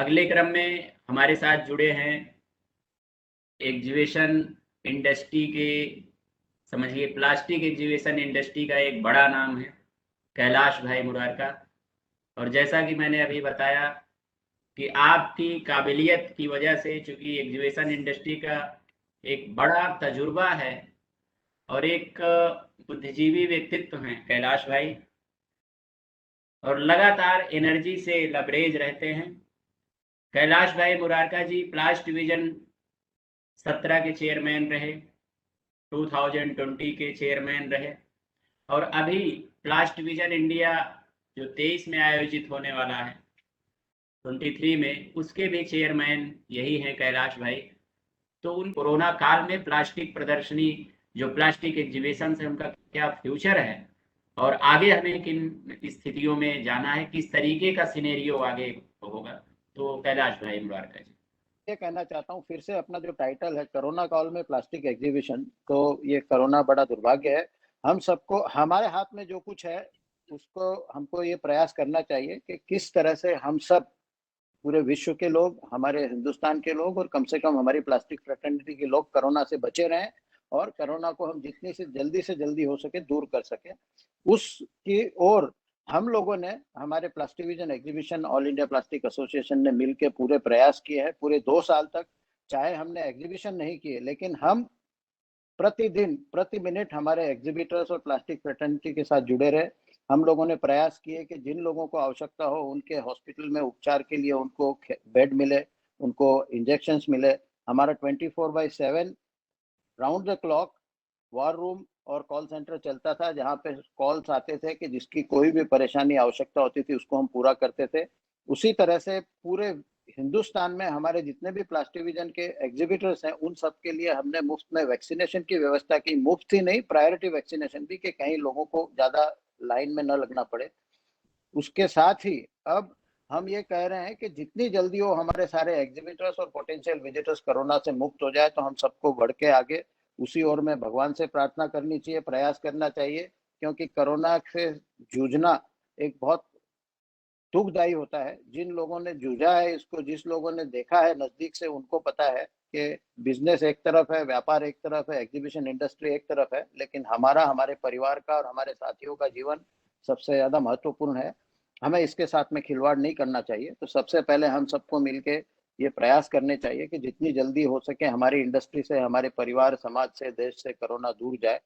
अगले क्रम में हमारे साथ जुड़े हैं एग्जीबिशन इंडस्ट्री के, समझिए प्लास्टिक एग्जीबिशन इंडस्ट्री का एक बड़ा नाम है कैलाश भाई मुरारका। और जैसा कि मैंने अभी बताया कि आपकी काबिलियत की वजह से, चूंकि एग्जीबिशन इंडस्ट्री का एक बड़ा तजुर्बा है और एक बुद्धिजीवी व्यक्तित्व हैं कैलाश भाई, और लगातार एनर्जी से लबरेज रहते हैं। कैलाश भाई मुरारका जी प्लास्ट डिवीजन 17 के चेयरमैन रहे, 2020 के चेयरमैन रहे, और अभी प्लास्ट डिवीजन इंडिया जो 23 में आयोजित होने वाला है 23 में, उसके भी चेयरमैन यही हैं कैलाश भाई। तो उन कोरोना काल में प्लास्टिक प्रदर्शनी, जो प्लास्टिक एग्जीबिशन है, उनका क्या फ्यूचर है और आगे हमें किन स्थितियों में जाना है, किस तरीके का सिनेरियो आगे होगा। तो कैलाश भाई मुबारक जी। ये कहना चाहता हूँ, फिर से अपना जो टाइटल है कोरोना काल में प्लास्टिक एग्जीबिशन, तो ये कोरोना बड़ा दुर्भाग्य है। हम सबको, हमारे हाथ में जो कुछ है उसको हमको ये प्रयास करना चाहिए कि किस तरह से हम सब, पूरे विश्व के लोग, हमारे हिंदुस्तान के लोग और कम से कम हमारी प्लास्टिक फ्रेटर्निटी के लोग कोरोना से बचे रहें और कोरोना को हम जितनी से जल्दी हो सके दूर कर सके। उसकी ओर हम लोगों ने, हमारे plastic vision exhibition, all India plastic association ने मिलकर पूरे प्रयास किए हैं। पूरे 2 साल तक चाहे हमने एग्जीबिशन नहीं किए, लेकिन हम प्रतिदिन प्रति मिनट हमारे एग्जीबिटर्स और प्लास्टिक फ्रेटर्निटी के साथ जुड़े रहे। हम लोगों ने प्रयास किए कि जिन लोगों को आवश्यकता हो उनके हॉस्पिटल में उपचार के लिए उनको बेड मिले, उनको इंजेक्शंस मिले। हमारा 24/7 round the clock war room और कॉल सेंटर चलता था, जहाँ पे कॉल्स आते थे कि जिसकी कोई भी परेशानी आवश्यकता होती थी उसको हम पूरा करते थे। उसी तरह से पूरे हिंदुस्तान में हमारे जितने भी प्लास्टिक विजन के एग्जीबिटर्स हैं उन सब के लिए हमने मुफ्त में वैक्सीनेशन की व्यवस्था की। मुफ्त ही नहीं, प्रायोरिटी वैक्सीनेशन भी, कि कहीं लोगों को ज्यादा लाइन में न लगना पड़े। उसके साथ ही अब हम ये कह रहे हैं कि जितनी जल्दी हो हमारे सारे एग्जीबिटर्स और पोटेंशियल विजिटर्स कोरोना से मुक्त हो जाए तो हम सबको बढ़ के आगे उसी ओर में भगवान से प्रार्थना करनी चाहिए, प्रयास करना चाहिए। क्योंकि कोरोना से जूझना एक बहुत दुखदायी होता है। जिन लोगों ने जूझा है इसको, जिस लोगों ने देखा है नजदीक से, उनको पता है कि बिजनेस एक तरफ है, व्यापार एक तरफ है, एग्जीबिशन इंडस्ट्री एक तरफ है, लेकिन हमारा, हमारे परिवार का और हमारे साथियों का जीवन सबसे ज्यादा महत्वपूर्ण है। हमें इसके साथ में खिलवाड़ नहीं करना चाहिए। तो सबसे पहले हम सबको मिलके ये प्रयास करने चाहिए कि जितनी जल्दी हो सके हमारी इंडस्ट्री से, हमारे परिवार, समाज से, देश से कोरोना दूर जाए।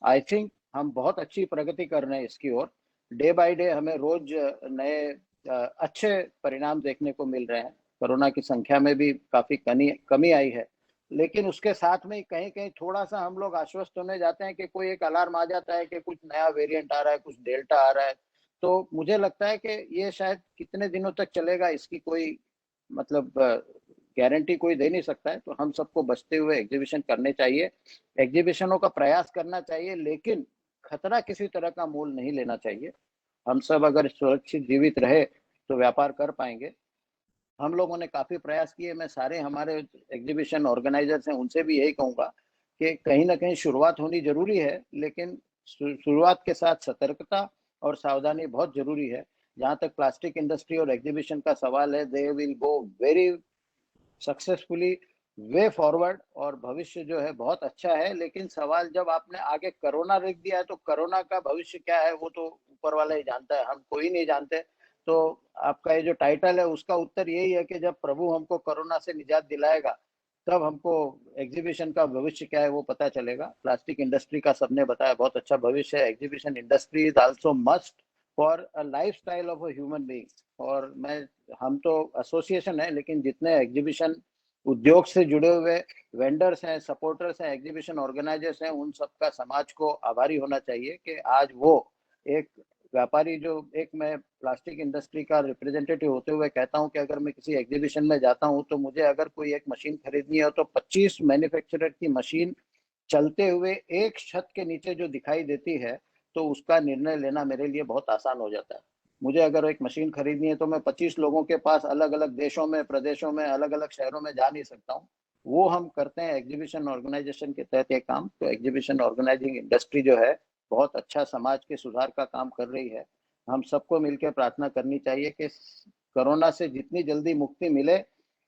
आई थिंक हम बहुत अच्छी प्रगति कर रहे हैं इसकी ओर। डे बाय डे हमें रोज नए अच्छे परिणाम देखने को मिल रहे हैं। कोरोना की संख्या में भी काफी कमी आई है, लेकिन उसके साथ में कहीं कहीं थोड़ा सा हम लोग आश्वस्त होने जाते हैं कि कोई एक अलार्म आ जाता है कि कुछ नया वेरिएंट आ रहा है, कुछ डेल्टा आ रहा है। तो मुझे लगता है कि ये शायद कितने दिनों तक चलेगा इसकी कोई मतलब गारंटी कोई दे नहीं सकता है। तो हम सबको बचते हुए एग्जीबिशन करने चाहिए, एग्जीबिशनों का प्रयास करना चाहिए, लेकिन खतरा किसी तरह का मोल नहीं लेना चाहिए। हम सब अगर सुरक्षित जीवित रहे तो व्यापार कर पाएंगे। हम लोगों ने काफी प्रयास किए। मैं सारे हमारे एग्जीबिशन ऑर्गेनाइजर्स हैं उनसे भी यही कहूंगा कि कहीं ना कहीं शुरुआत होनी जरूरी है, लेकिन शुरुआत के साथ सतर्कता और सावधानी बहुत जरूरी है। जहां तक प्लास्टिक इंडस्ट्री और एग्जीबिशन का सवाल है, they will go very successfully way forward और भविष्य जो है बहुत अच्छा है। लेकिन सवाल जब आपने आगे कोरोना लिख दिया है तो कोरोना का भविष्य क्या है वो तो ऊपर वाला ही जानता है, हम कोई नहीं जानते। तो आपका ये जो टाइटल है उसका उत्तर यही है कि जब प्रभु हमको कोरोना से निजात दिलाएगा तब हमको एग्जीबिशन का भविष्य क्या है वो पता चलेगा। प्लास्टिक इंडस्ट्री का सबने बताया बहुत अच्छा भविष्य है। Exhibition industry is also must for a life style of a human being. और मैं, हम तो एसोसिएशन है, लेकिन जितने एग्जीबिशन उद्योग से जुड़े हुए वेंडर्स हैं, सपोर्टर्स हैं, एग्जीबिशन ऑर्गेनाइजर्स हैं, उन सबका समाज को आभारी होना चाहिए कि आज वो एक व्यापारी, जो एक, मैं प्लास्टिक इंडस्ट्री का रिप्रेजेंटेटिव होते हुए कहता हूं कि अगर मैं किसी एग्जीबिशन में जाता हूं तो मुझे अगर कोई एक मशीन खरीदनी है तो 25 मैन्युफैक्चरर की मशीन चलते हुए एक छत के नीचे जो दिखाई देती है तो उसका निर्णय लेना मेरे लिए बहुत आसान हो जाता है। मुझे अगर एक मशीन खरीदनी है तो मैं 25 लोगों के पास अलग अलग देशों में, प्रदेशों में, अलग अलग शहरों में जा नहीं सकता हूँ। वो हम करते हैं एग्जीबिशन ऑर्गेनाइजेशन के तहत ये काम। तो एग्जीबिशन ऑर्गेनाइजिंग इंडस्ट्री जो है बहुत अच्छा समाज के सुधार का काम कर रही है। हम सबको मिलकर प्रार्थना करनी चाहिए कि कोरोना से जितनी जल्दी मुक्ति मिले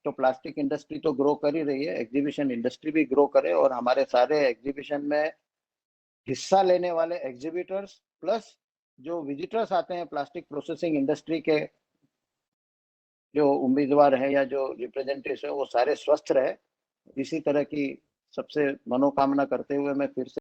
तो प्लास्टिक इंडस्ट्री तो ग्रो कर ही रही है, एग्जीबिशन इंडस्ट्री भी ग्रो करे, और हमारे सारे एग्जीबिशन में हिस्सा लेने वाले एग्जीबिटर्स प्लस जो विजिटर्स आते हैं प्लास्टिक प्रोसेसिंग इंडस्ट्री के जो उम्मीदवार हैं या जो रिप्रेजेंटेटिव्स हैं वो सारे स्वस्थ रहे। इसी तरह की सबसे मनोकामना करते हुए मैं फिर से